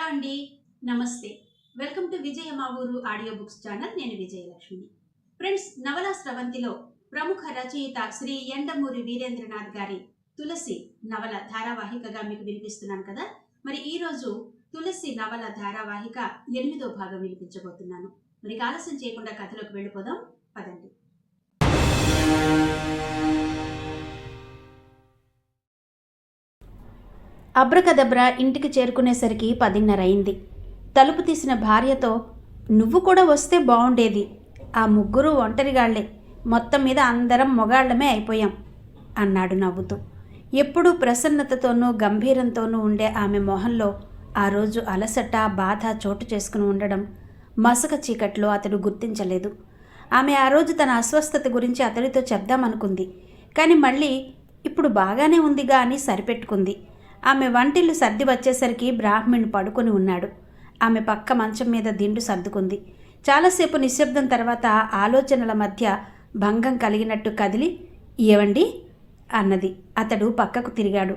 అండి. నమస్తే. Welcome to విజయ మా ఊరు ఆడియో బుక్స్ ఛానల్. నేను విజయలక్ష్మి. ఫ్రెండ్స్, నవల స్రవంతిలో ప్రముఖ రచయిత శ్రీ యండమూరి వీరేంద్రనాథ్ గారి తులసి నవల ధారావాహికగా మీకు వినిపిస్తున్నాను కదా. మరి ఈరోజు తులసి నవల ధారావాహిక 8వ భాగం వినిపించబోతున్నాను. మరి ఆలస్యం చేయకుండా కథలోకి వెళ్ళిపోదాం పదండి. అబ్రకదబ్ర ఇంటికి చేరుకునేసరికి 10:30 అయింది. తలుపు తీసిన భార్యతో, నువ్వు కూడా వస్తే బాగుండేది. ఆ ముగ్గురు ఒంటరిగాళ్లే, మొత్తం మీద అందరం మొగాళ్లమే అయిపోయాం అన్నాడు నవ్వుతూ. ఎప్పుడూ ప్రసన్నతతోనూ గంభీరంతోనూ ఉండే ఆమె మొహంలో ఆ రోజు అలసట, బాధ చోటు చేసుకుని ఉండడం మసక చీకట్లో అతడు గుర్తించలేదు. ఆమె ఆ రోజు తన అస్వస్థత గురించి అతడితో చెప్దామనుకుంది. కానీ మళ్ళీ ఇప్పుడు బాగానే ఉందిగా అని సరిపెట్టుకుంది. ఆమె వంటిల్లు సర్ది వచ్చేసరికి బ్రాహ్మణ్ పడుకొని ఉన్నాడు. ఆమె పక్క మంచం మీద దిండు సర్దుకుంది. చాలాసేపు నిశ్శబ్దం తర్వాత ఆలోచనల మధ్య భంగం కలిగినట్టు కదిలి, ఏవండి అన్నది. అతడు పక్కకు తిరిగాడు.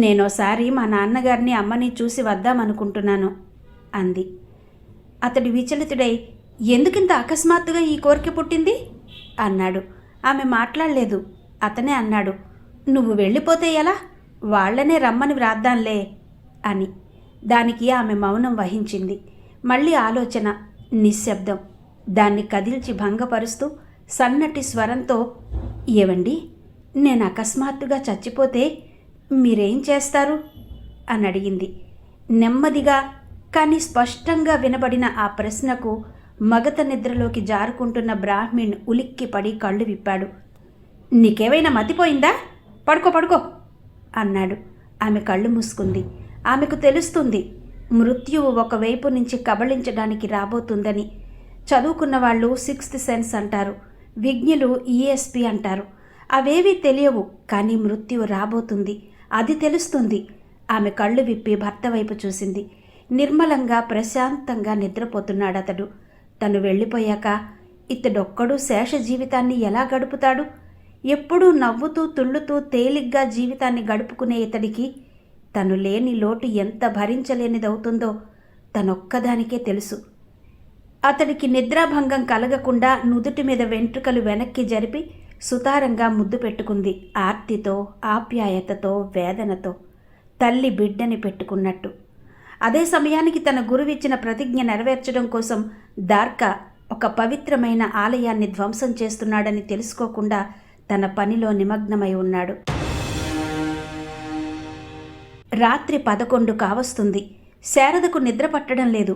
నేనోసారి మా నాన్నగారిని అమ్మని చూసి వద్దామనుకుంటున్నాను అంది. అతడు విచలితుడై, ఎందుకింత అకస్మాత్తుగా ఈ కోరిక పుట్టింది అన్నాడు. ఆమె మాట్లాడలేదు. అతనే అన్నాడు, నువ్వు వెళ్ళిపోతే ఎలా, వాళ్లనే రమ్మని వ్రాద్దాంలే అని. దానికి ఆమె మౌనం వహించింది. మళ్ళీ ఆలోచన, నిశ్శబ్దం. దాన్ని కదిల్చి భంగపరుస్తూ సన్నటి స్వరంతో, ఏవండి, నేను అకస్మాత్తుగా చచ్చిపోతే మీరేం చేస్తారు అని అడిగింది. నెమ్మదిగా కానీ స్పష్టంగా వినబడిన ఆ ప్రశ్నకు మగత నిద్రలోకి జారుకుంటున్న బ్రాహ్మణ్ ఉలిక్కిపడి కళ్ళు విప్పాడు. నీకేమైనా మతిపోయిందా, పడుకో పడుకో అన్నాడు. ఆమె కళ్ళు మూసుకుంది. ఆమెకు తెలుస్తుంది మృత్యువు ఒకవైపు నుంచి కబళించడానికి రాబోతుందని. చదువుకున్న వాళ్ళు 6th సెన్స్ అంటారు, విజ్ఞులు ESP అంటారు. అవేవీ తెలియవు, కానీ మృత్యువు రాబోతుంది, అది తెలుస్తుంది. ఆమె కళ్ళు విప్పి భర్త వైపు చూసింది. నిర్మలంగా ప్రశాంతంగా నిద్రపోతున్నాడతడు. తను వెళ్ళిపోయాక ఇతడొక్కడు శేష జీవితాన్ని ఎలా గడుపుతాడు? ఎప్పుడూ నవ్వుతూ తుళ్ళుతూ తేలిగ్గా జీవితాన్ని గడుపుకునే ఇతడికి తను లేని లోటు ఎంత భరించలేనిదవుతుందో తనొక్కదానికే తెలుసు. అతడికి నిద్రాభంగం కలగకుండా నుదుటి మీద వెంట్రుకలు వెనక్కి జరిపి సుతారంగా ముద్దు పెట్టుకుంది. ఆర్తితో, ఆప్యాయతతో, వేదనతో, తల్లి బిడ్డని పెట్టుకున్నట్టు. అదే సమయానికి తన గురువిచ్చిన ప్రతిజ్ఞ నెరవేర్చడం కోసం దార్కా ఒక పవిత్రమైన ఆలయాన్ని ధ్వంసం చేస్తున్నాడని తెలుసుకోకుండా తన పనిలో నిమగ్నమై ఉన్నాడు. రాత్రి 11 కావస్తుంది. శారదకు నిద్ర పట్టడం లేదు.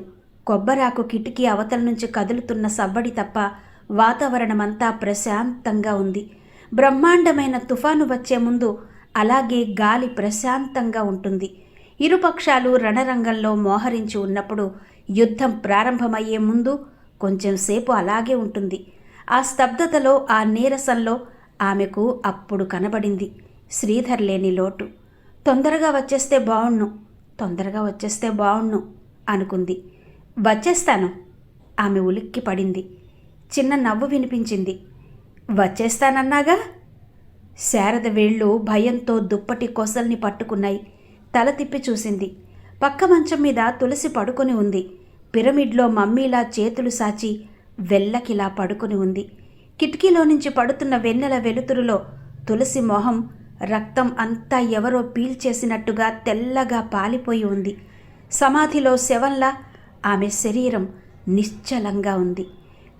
కొబ్బరాకు కిటికీ అవతల నుంచి కదులుతున్న సవ్వడి తప్ప వాతావరణమంతా ప్రశాంతంగా ఉంది. బ్రహ్మాండమైన తుఫాను వచ్చే ముందు అలాగే గాలి ప్రశాంతంగా ఉంటుంది. ఇరుపక్షాలు రణరంగంలో మోహరించి ఉన్నప్పుడు యుద్ధం ప్రారంభమయ్యే ముందు కొంచెం సేపు అలాగే ఉంటుంది. ఆ స్తబ్దతలో, ఆ నీరసంలో ఆమెకు అప్పుడు కనబడింది శ్రీధర్ లేని లోటు. తొందరగా వచ్చేస్తే బావుణ్ణు అనుకుంది. వచ్చేస్తాను. ఆమె ఉలిక్కి పడింది. చిన్న నవ్వు వినిపించింది. వచ్చేస్తానన్నాగా? శారద వేళ్ళు భయంతో దుప్పటి కొసల్ని పట్టుకున్నాయి. తల తిప్పి చూసింది. పక్క మంచం మీద తులసి పడుకొని ఉంది. పిరమిడ్లో మమ్మీలా చేతులు సాచి వెల్లకిలా పడుకొని ఉంది. కిటికీలో నుంచి పడుతున్న వెన్నెల వెలుతురులో తులసి మొహం రక్తం అంతా ఎవరో పీల్చేసినట్టుగా తెల్లగా పాలిపోయి ఉంది. సమాధిలో శవంలా ఆమె శరీరం నిశ్చలంగా ఉంది.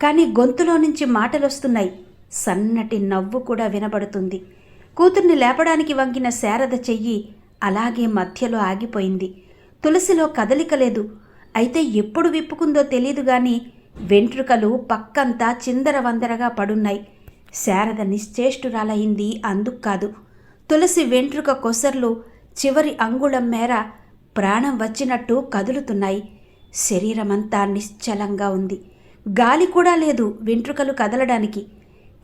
కానీ గొంతులో నుంచి మాటలొస్తున్నాయి. సన్నటి నవ్వు కూడా వినబడుతుంది. కూతుర్ని లేపడానికి వంగిన శారద చెయ్యి అలాగే మధ్యలో ఆగిపోయింది. తులసిలో కదలిక లేదు. అయితే ఎప్పుడు విప్పుకుందో తెలీదు గాని వెంట్రుకలు పక్కంతా చిందరవందరగా పడున్నాయి. శారద నిశ్చేష్టురాలయింది అందుకు కాదు. తులసి వెంట్రుక కొసర్లు చివరి అంగుళం మేర ప్రాణం వచ్చినట్టు కదులుతున్నాయి. శరీరమంతా నిశ్చలంగా ఉంది. గాలి కూడా లేదు వెంట్రుకలు కదలడానికి.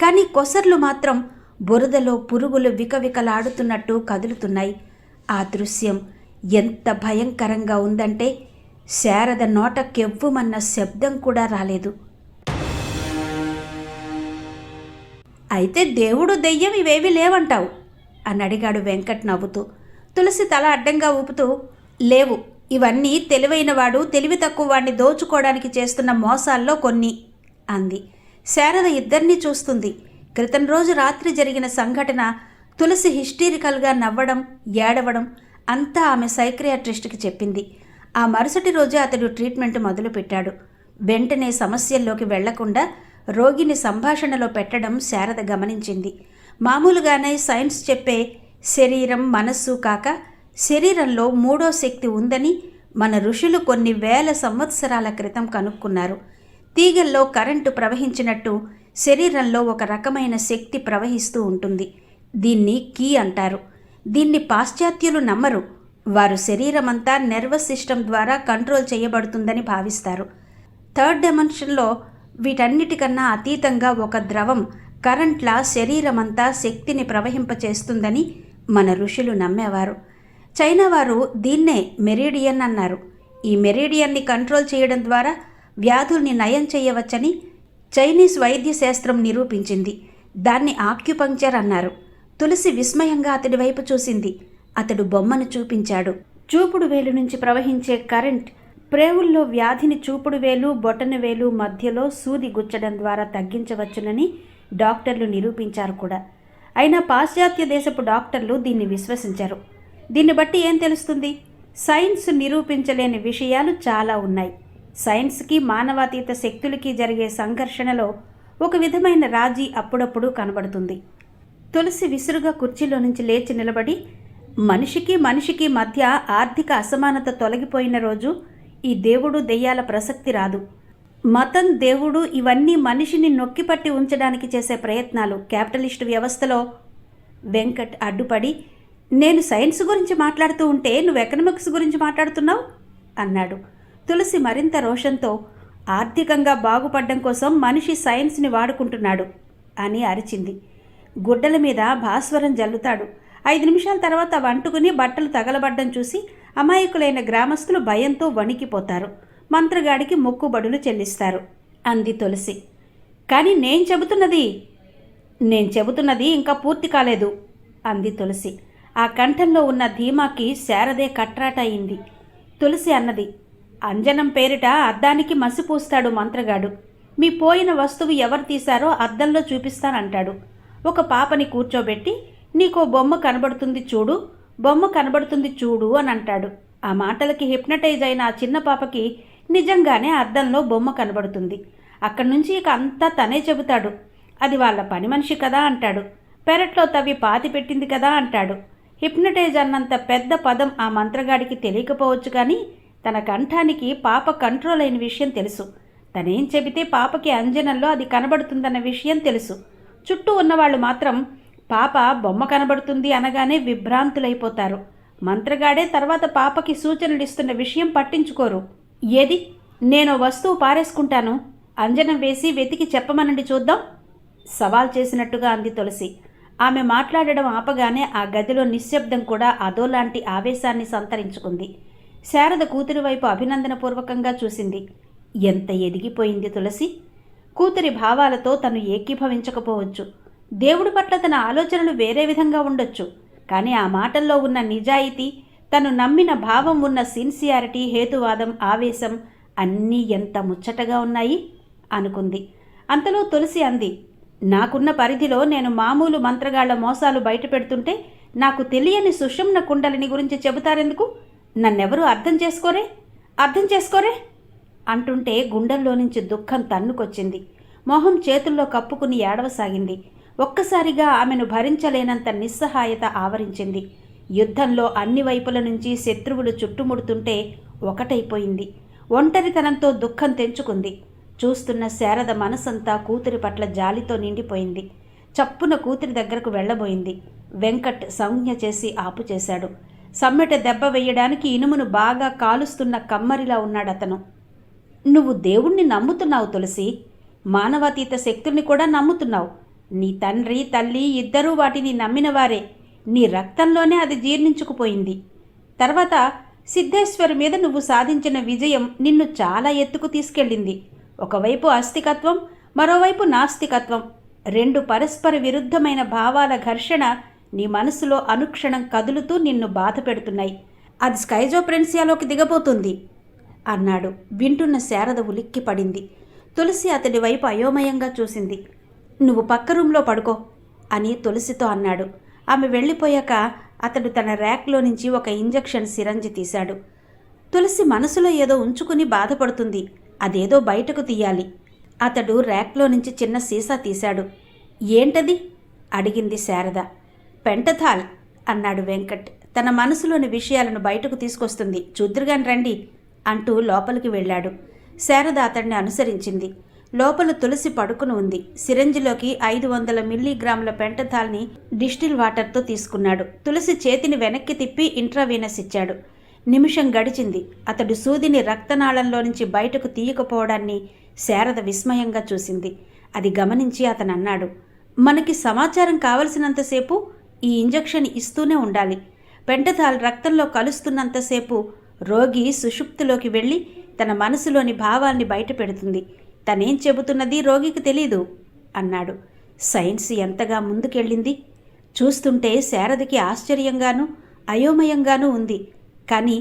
కానీ కొసర్లు మాత్రం బురదలో పురుగులు వికవికలాడుతున్నట్టు కదులుతున్నాయి. ఆ దృశ్యం ఎంత భయంకరంగా ఉందంటే శారద నోట కెవ్వుమన్న శబ్దం కూడా రాలేదు. అయితే దేవుడు, దెయ్యం ఇవేవీ లేవంటావు అని అడిగాడు వెంకట్ నవ్వుతూ. తులసి తల అడ్డంగా ఊపుతూ, లేవు ఇవన్నీ తెలివైనవాడు తెలివి తక్కువ వాడిని దోచుకోవడానికి చేస్తున్న మోసాల్లో కొన్ని అంది. శారద ఇద్దరినీ చూస్తుంది. క్రితం రోజు రాత్రి జరిగిన సంఘటన, తులసి హిస్టీరికల్గా నవ్వడం, ఏడవడం అంతా ఆమె సైక్రియాట్రిస్ట్కి చెప్పింది. ఆ మరుసటి రోజే అతడు ట్రీట్మెంట్ మొదలుపెట్టాడు. వెంటనే సమస్యల్లోకి వెళ్లకుండా రోగిని సంభాషణలో పెట్టడం శారద గమనించింది. మామూలుగానే సైన్స్ చెప్పే శరీరం మనస్సు కాక శరీరంలో మూడో శక్తి ఉందని మన ఋషులు కొన్ని వేల సంవత్సరాల క్రితం కనుక్కున్నారు. తీగల్లో కరెంటు ప్రవహించినట్టు శరీరంలో ఒక రకమైన శక్తి ప్రవహిస్తూ ఉంటుంది. దీన్ని కీ అంటారు. దీన్ని పాశ్చాత్యులు నమ్మరు. వారు శరీరమంతా నర్వస్ సిస్టమ్ ద్వారా కంట్రోల్ చేయబడుతుందని భావిస్తారు. థర్డ్ డైమెన్షన్లో వీటన్నిటికన్నా అతీతంగా ఒక ద్రవం కరెంట్లా శరీరమంతా శక్తిని ప్రవహింపచేస్తుందని మన ఋషులు నమ్మేవారు. చైనా వారు దీన్నే మెరీడియన్ అన్నారు. ఈ మెరీడియన్ని కంట్రోల్ చేయడం ద్వారా వ్యాధుల్ని నయం చేయవచ్చని చైనీస్ వైద్య శాస్త్రం నిరూపించింది. దాన్ని ఆక్యుపంక్చర్ అన్నారు. తులసి విస్మయంగా అతడి వైపు చూసింది. అతడు బొమ్మను చూపించాడు. చూపుడు వేలు నుంచి ప్రవహించే కరెంట్ ప్రేవుల్లో వ్యాధిని చూపుడు వేలు బొటన వేలు మధ్యలో సూది గుచ్చడం ద్వారా తగ్గించవచ్చునని డాక్టర్లు నిరూపించారు కూడా. అయినా పాశ్చాత్య దేశపు డాక్టర్లు దీన్ని విశ్వసించారు. దీన్ని బట్టి ఏం తెలుస్తుంది? సైన్స్ నిరూపించలేని విషయాలు చాలా ఉన్నాయి. సైన్స్కి మానవాతీత శక్తులకి జరిగే సంఘర్షణలో ఒక విధమైన రాజీ అప్పుడప్పుడు కనబడుతుంది. తులసి విసురుగా కుర్చీలో నుంచి లేచి నిలబడి, మనిషికి మధ్య ఆర్థిక అసమానత తొలగిపోయిన రోజు ఈ దేవుడు దెయ్యాల ప్రసక్తి రాదు. మతం, దేవుడు ఇవన్నీ మనిషిని నొక్కిపట్టి ఉంచడానికి చేసే ప్రయత్నాలు. క్యాపిటలిస్టు వ్యవస్థలో వెంకట్ అడ్డుపడి, నేను సైన్స్ గురించి మాట్లాడుతూ ఉంటే నువ్వు ఎకనామిక్స్ గురించి మాట్లాడుతున్నావు అన్నాడు. తులసి మరింత రోషంతో, ఆర్థికంగా బాగుపడడం కోసం మనిషి సైన్స్ని వాడుకుంటున్నాడు అని అరిచింది. గుడ్డల మీద భాస్వరం జల్లుతాడు. 5 నిమిషాల తర్వాత వంటుకుని బట్టలు తగలబడ్డం చూసి అమాయకులైన గ్రామస్తులు భయంతో వణికిపోతారు. మంత్రగాడికి మొక్కుబడులు చెల్లిస్తారు అంది తులసి. కానీ నేను చెబుతున్నది ఇంకా పూర్తి కాలేదు అంది తులసి. ఆ కంఠంలో ఉన్న ధీమాకి శారదే కట్రాట అయింది. తులసి అన్నది, అంజనం పేరిట అద్దానికి మసి పూస్తాడు మంత్రగాడు. మీ పోయిన వస్తువు ఎవరు తీశారో అద్దంలో చూపిస్తానంటాడు. ఒక పాపని కూర్చోబెట్టి, నీకో బొమ్మ కనబడుతుంది చూడు అని అంటాడు. ఆ మాటలకి హిప్నటైజ్ అయిన ఆ చిన్న పాపకి నిజంగానే అద్దంలో బొమ్మ కనబడుతుంది. అక్కడి నుంచి ఇక అంతా తనే చెబుతాడు. అది వాళ్ళ పని మనిషి కదా అంటాడు. పెరట్లో తవ్వి పాతి పెట్టింది కదా అంటాడు. హిప్నటైజ్ అన్నంత పెద్ద పదం ఆ మంత్రగాడికి తెలియకపోవచ్చు, కానీ తన కంఠానికి పాప కంట్రోల్ అయిన విషయం తెలుసు. తనేం చెబితే పాపకి అంజనంలో అది కనబడుతుందన్న విషయం తెలుసు. చుట్టూ ఉన్నవాళ్ళు మాత్రం పాప బొమ్మ కనబడుతుంది అనగానే విభ్రాంతులైపోతారు. మంత్రగాడే తర్వాత పాపకి సూచనలు ఇస్తున్న విషయం పట్టించుకోరు. ఏది, నేను వస్తువు పారేసుకుంటాను, అంజనం వేసి వెతికి చెప్పమనండి చూద్దాం సవాల్ చేసినట్టుగా అంది తులసి. ఆమె మాట్లాడడం ఆపగానే ఆ గదిలో నిశ్శబ్దం కూడా అదోలాంటి ఆవేశాన్ని సంతరించుకుంది. శారద కూతురి వైపు అభినందనపూర్వకంగా చూసింది. ఎంత ఎదిగిపోయింది తులసి! కూతురి భావాలతో తను ఏకీభవించకపోవచ్చు. దేవుడి పట్ల తన ఆలోచనలు వేరే విధంగా ఉండొచ్చు. కానీ ఆ మాటల్లో ఉన్న నిజాయితీ, తను నమ్మిన భావం ఉన్న సిన్సియారిటీ, హేతువాదం, ఆవేశం అన్నీ ఎంత ముచ్చటగా ఉన్నాయి అనుకుంది. అంతలో తులసి అంది, నాకున్న పరిధిలో నేను మామూలు మంత్రగాళ్ల మోసాలు బయట పెడుతుంటే నాకు తెలియని సుషుమ్న కుండలిని గురించి చెబుతారెందుకు? నన్నెవరూ అర్థం చేసుకోరే అంటుంటే గుండెల్లో నుంచి దుఃఖం తన్నుకొచ్చింది. మొహం చేతుల్లో కప్పుకుని ఏడవసాగింది. ఒక్కసారిగా ఆమెను భరించలేనంత నిస్సహాయత ఆవరించింది. యుద్ధంలో అన్ని వైపుల నుంచి శత్రువులు చుట్టుముడుతుంటే ఒకటైపోయింది. ఒంటరితనంతో దుఃఖం తెంచుకుంది. చూస్తున్న శారద మనసంతా కూతురి పట్ల జాలితో నిండిపోయింది. చప్పున కూతురి దగ్గరకు వెళ్లబోయింది. వెంకట్ సంజ్ఞ చేసి ఆపు చేశాడు. సమ్మెట దెబ్బ వేయడానికి ఇనుమును బాగా కాలుస్తున్న కమ్మరిలా ఉన్నాడతను. నువ్వు దేవుణ్ణి నమ్ముతున్నావు తులసి, మానవాతీత శక్తుల్ని కూడా నమ్ముతున్నావు. నీ తండ్రి తల్లి ఇద్దరూ వాటిని నమ్మినవారే. నీ రక్తంలోనే అది జీర్ణించుకుపోయింది. తర్వాత సిద్ధేశ్వరి మీద నువ్వు సాధించిన విజయం నిన్ను చాలా ఎత్తుకు తీసుకెళ్ళింది. ఒకవైపు ఆస్తికత్వం, మరోవైపు నాస్తికత్వం, రెండు పరస్పర విరుద్ధమైన భావాల ఘర్షణ నీ మనసులో అనుక్షణం కదులుతూ నిన్ను బాధ పెడుతున్నాయి. అది స్కైజోప్రెన్సియాలోకి దిగబోతుంది అన్నాడు. వింటున్న శారద ఉలిక్కి పడింది. తులసి అతడి వైపు అయోమయంగా చూసింది. నువ్వు పక్క రూంలో పడుకో అని తులసితో అన్నాడు. ఆమె వెళ్ళిపోయాక అతడు తన ర్యాక్లో నుంచి ఒక ఇంజెక్షన్ సిరంజి తీశాడు. తులసి మనసులో ఏదో ఉంచుకుని బాధపడుతుంది. అదేదో బయటకు తీయాలి. అతడు ర్యాక్లో నుంచి చిన్న సీసా తీశాడు. ఏంటది అడిగింది శారద. పెంటథాల్ అన్నాడు వెంకట్. తన మనసులోని విషయాలను బయటకు తీసుకొస్తుంది, చూద్దురుగాని రండి అంటూ లోపలికి వెళ్ళాడు. శారద అతడిని అనుసరించింది. లోపల తులసి పడుకుని ఉంది. సిరంజిలోకి 500 మిల్లీగ్రాముల పెంటథాల్ని డిస్టిల్ వాటర్తో తీసుకున్నాడు. తులసి చేతిని వెనక్కి తిప్పి ఇంట్రావీనస్ ఇచ్చాడు. నిమిషం గడిచింది. అతడు సూదిని రక్తనాళంలో నుంచి బయటకు తీయకపోవడాన్ని శారద విస్మయంగా చూసింది. అది గమనించి అతను అన్నాడు, మనకి సమాచారం కావలసినంతసేపు ఈ ఇంజెక్షన్ ఇస్తూనే ఉండాలి. పెంటథాల్ రక్తంలో కలుస్తున్నంతసేపు రోగి సుషుప్తిలోకి వెళ్ళి తన మనసులోని భావాల్ని బయట పెడుతుంది. తనేం చెబుతున్నది రోగికి తెలీదు అన్నాడు. సైన్స్ ఎంతగా ముందుకెళ్ళింది. చూస్తుంటే శారదకి ఆశ్చర్యంగానూ అయోమయంగానూ ఉంది. కానీ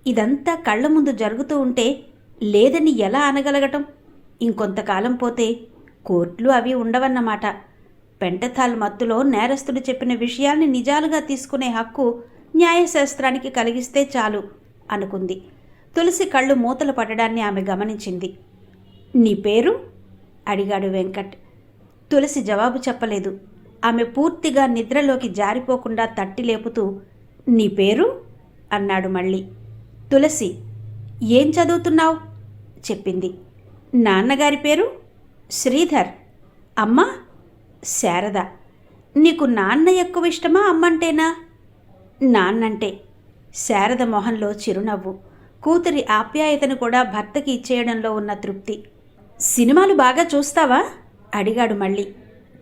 ఇదంతా కళ్ళ ముందు జరుగుతూ ఉంటే లేదని ఎలా అనగలగటం? ఇంకొంతకాలం పోతే కోర్టులు అవి ఉండవన్నమాట. పెంటథాల్ మత్తులో నేరస్తుడు చెప్పిన విషయాల్ని నిజాలుగా తీసుకునే హక్కు న్యాయశాస్త్రానికి కలిగిస్తే చాలు అనుకుంది. తులసి కళ్ళు మూతలు పడడాన్ని ఆమె గమనించింది. నీ పేరు అడిగాడు వెంకట్. తులసి జవాబు చెప్పలేదు. ఆమె పూర్తిగా నిద్రలోకి జారిపోకుండా తట్టి లేపుతూ నీ పేరు అన్నాడు మళ్ళీ. తులసి. ఏం చదువుతున్నావు చెప్పింది. నాన్నగారి పేరు శ్రీధర్. అమ్మ శారద. నీకు నాన్న ఎక్కువ ఇష్టమా అమ్మంటేనా? నాన్నంటే. శారద మొహంలో చిరునవ్వు. కూతురి ఆప్యాయతను కూడా భర్తకి ఇచ్చేయడంలో ఉన్న తృప్తి. సినిమాలు బాగా చూస్తావా అడిగాడు మళ్ళీ.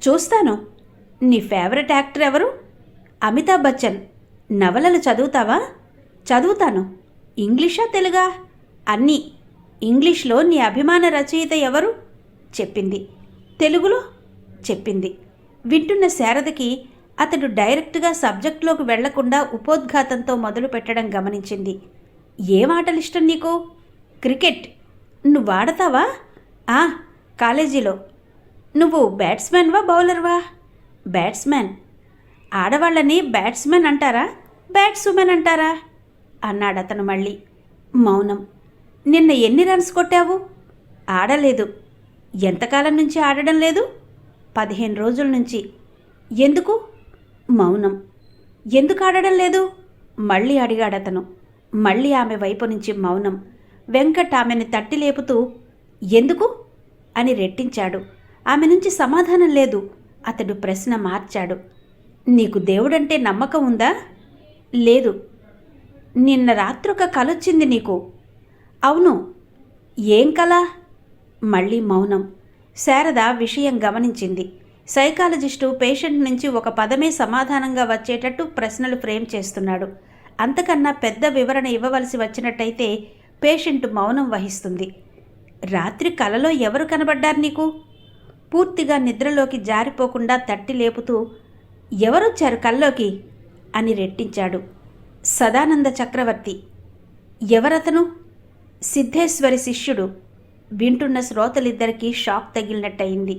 చూస్తాను. నీ ఫేవరెట్ యాక్టర్ ఎవరు? అమితాబ్ బచ్చన్. నవలలు చదువుతావా? చదువుతాను. ఇంగ్లీషా తెలుగా? అన్నీ. ఇంగ్లీష్లో నీ అభిమాన రచయిత ఎవరు చెప్పింది. తెలుగులో చెప్పింది. వింటున్న శారదకి అతడు డైరెక్ట్గా సబ్జెక్టులోకి వెళ్లకుండా ఉపోద్ఘాతంతో మొదలు పెట్టడం గమనించింది. ఏం ఆటలిష్టం నీకు? క్రికెట్. నువ్వు ఆడతావా? కాలేజీలో. నువ్వు బ్యాట్స్మెన్వా బౌలర్వా? బ్యాట్స్మెన్. ఆడవాళ్ళని బ్యాట్స్మెన్ అంటారా బ్యాట్స్వుమెన్ అంటారా అన్నాడతను మళ్ళీ. మౌనం. నిన్న ఎన్ని రన్స్ కొట్టావు? ఆడలేదు. ఎంతకాలం నుంచి ఆడడం లేదు? 15 రోజుల నుంచి. ఎందుకు? మౌనం. ఎందుకు ఆడడం లేదు మళ్ళీ అడిగాడతను. మళ్ళీ ఆమె వైపు నుంచి మౌనం. వెంకట్ ఆమెను తట్టి లేపుతూ ఎందుకు అని రెట్టించాడు. ఆమె నుంచి సమాధానం లేదు. అతడు ప్రశ్న మార్చాడు. నీకు దేవుడంటే నమ్మకం ఉందా? లేదు. నిన్న రాత్రొక కలొచ్చింది నీకు? అవును. ఏం కల? మళ్ళీ మౌనం. శారద విషయం గమనించింది. సైకాలజిస్టు పేషెంట్ నుంచి ఒక పదమే సమాధానంగా వచ్చేటట్టు ప్రశ్నలు ఫ్రేమ్ చేస్తున్నాడు. అంతకన్నా పెద్ద వివరణ ఇవ్వవలసి వచ్చినట్టయితే పేషెంట్ మౌనం వహిస్తుంది. రాత్రి కలలో ఎవరు కనబడ్డారు నీకు? పూర్తిగా నిద్రలోకి జారిపోకుండా తట్టి లేపుతూ ఎవరొచ్చారు కల్లోకి అని రెట్టించాడు. సదానంద చక్రవర్తి. ఎవరతను? సిద్ధేశ్వరి శిష్యుడు. వింటున్న శ్రోతలిద్దరికీ షాక్ తగిలినట్టయింది.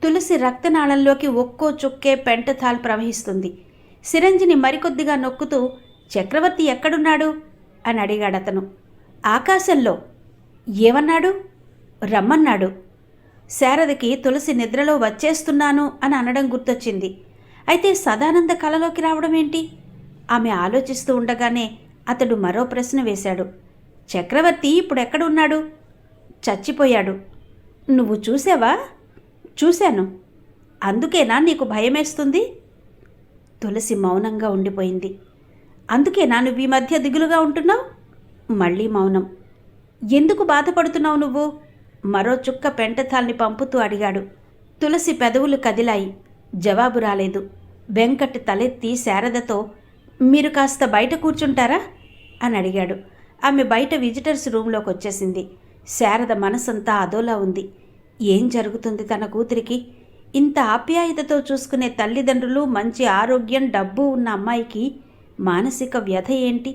తులసి రక్తనాళంలోకి ఒక్కో చుక్కే పెంటథాల్ ప్రవహిస్తుంది. సిరంజిని మరికొద్దిగా నొక్కుతూ చక్రవర్తి ఎక్కడున్నాడు అని అడిగాడతను. ఆకాశంలో. ఏమన్నాడు? రమ్మన్నాడు. శారదకి తులసి నిద్రలో వచ్చేస్తున్నాను అని అనడం గుర్తొచ్చింది. అయితే సదానంద కలలోకి రావడం ఏంటి? ఆమె ఆలోచిస్తూ ఉండగానే అతడు మరో ప్రశ్న వేశాడు. చక్రవర్తి ఇప్పుడెక్కడ ఉన్నాడు? చచ్చిపోయాడు. నువ్వు చూసావా? చూశాను. అందుకేనా నీకు భయమేస్తుంది? తులసి మౌనంగా ఉండిపోయింది. అందుకేనా నువ్వు ఈ మధ్య దిగులుగా ఉంటున్నావు? మళ్ళీ మౌనం. ఎందుకు బాధపడుతున్నావు నువ్వు? మరో చుక్క పెంటథాల్ని పంపుతూ అడిగాడు. తులసి పెదవులు కదిలాయి. జవాబు రాలేదు. వెంకట్ తలెత్తి శారదతో మీరు కాస్త బయట కూర్చుంటారా అని అడిగాడు. ఆమె బయట విజిటర్స్ రూంలోకి వచ్చేసింది. శారద మనసంతా అదోలా ఉంది. ఏం జరుగుతుంది తన కూతురికి? ఇంత ఆప్యాయతతో చూసుకునే తల్లిదండ్రులు, మంచి ఆరోగ్యం, డబ్బు ఉన్న అమ్మాయికి మానసిక వ్యధ ఏంటి?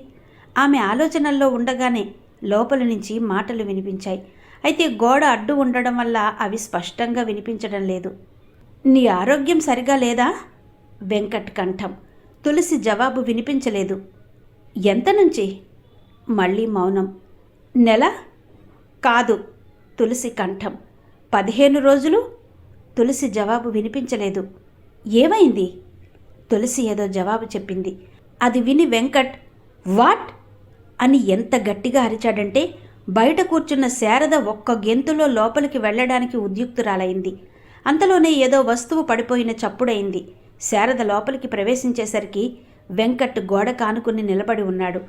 ఆమె ఆలోచనల్లో ఉండగానే లోపల నుంచి మాటలు వినిపించాయి. అయితే గోడ అడ్డు ఉండడం వల్ల అవి స్పష్టంగా వినిపించడం లేదు. నీ ఆరోగ్యం సరిగా లేదా? వెంకట్ కంఠం. తులసి జవాబు వినిపించలేదు. ఎంత నుంచి? మళ్ళీ మౌనం. నెల? కాదు. తులసి కంఠం. 15 రోజులు? తులసి జవాబు వినిపించలేదు. ఏమైంది? తులసి ఏదో జవాబు చెప్పింది. అది విని వెంకట్ వాట్ అని ఎంత గట్టిగా అరిచాడంటే బయట కూర్చున్న శారద ఒక్క గెంతులో లోపలికి వెళ్ళడానికి ఉద్యుక్తురాలైంది. అంతలోనే ఏదో వస్తువు పడిపోయిన చప్పుడైంది. శారద లోపలికి ప్రవేశించేసరికి వెంకట్ గోడ కానుకుని నిలబడి ఉన్నాడు.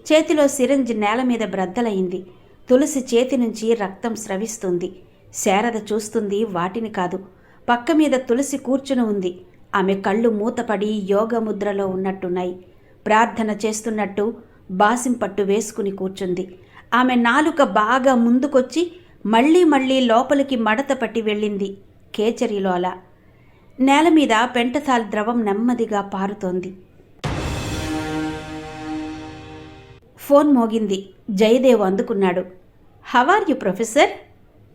చేతిలో సిరంజ్ నేల మీద బ్రద్దలైంది. తులసి చేతి నుంచి రక్తం స్రవిస్తుంది. శారద చూస్తుంది వాటిని కాదు, పక్క మీద తులసి కూర్చుని ఉంది. ఆమె కళ్ళు మూతపడి యోగ ముద్రలో ఉన్నట్టున్నాయి. ప్రార్థన చేస్తున్నట్టు బాసింపట్టు వేసుకుని కూర్చుంది. ఆమె నాలుక బాగా ముందుకొచ్చి మళ్ళీ మళ్ళీ లోపలికి మడత పట్టి వెళ్ళింది. కేచరిలో అలా. నేల మీద పెంటథాల్ ద్రవం నెమ్మదిగా పారుతోంది. ఫోన్ మోగింది. జయదేవ్ అందుకున్నాడు. How are you professor?